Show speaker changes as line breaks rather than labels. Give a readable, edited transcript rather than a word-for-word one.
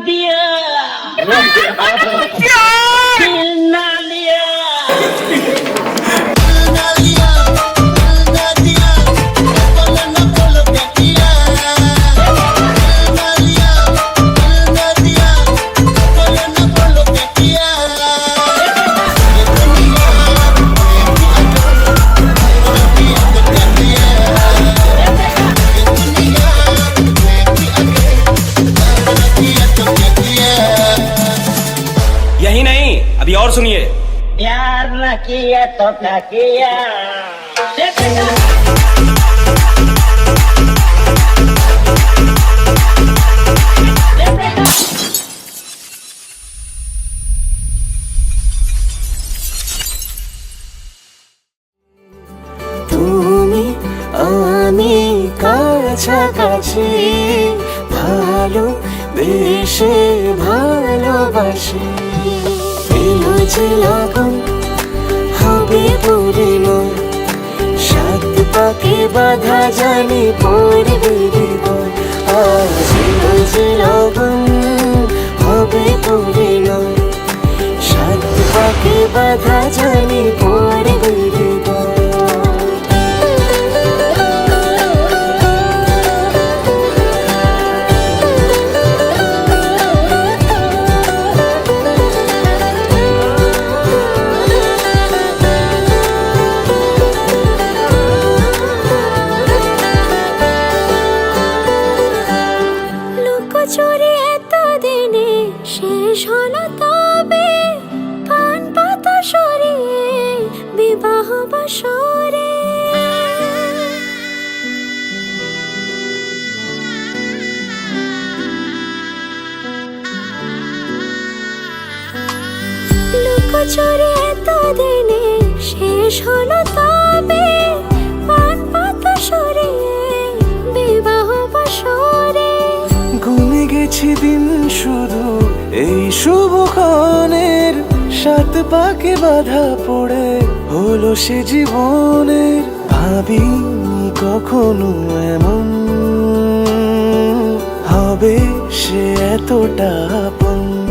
दिया दिल ना लिया
यही नहीं, अभी और सुनिए।
प्यार न किया तो क्या किया
তুমি আমি কাছাকাছি ভালো বেশে ভালোবাসি এলো যে লগন হবে পরিণয় সাত পাকে বাধা জানি পড়বে হৃদয় আজ এলো যে লগন হবে পরিণয় সাত পাকে বাধা জানি পড়বে হৃদয় চুরি এতদিনে শেষ হলো তবে পান পাতা সরিয়ে বিবাহ বাসরে লুকোচুরি এতদিনে শেষ হলো তবে পান পাতা সরিয়ে বিবাহ বাসরে গুনে গেছি দিন শুধু এই শুভক্ষণের সাত পাকে বাধা পড়ে হলো সে জীবনের ভাবিনি কখনো এমন হবে সে এতটা আপন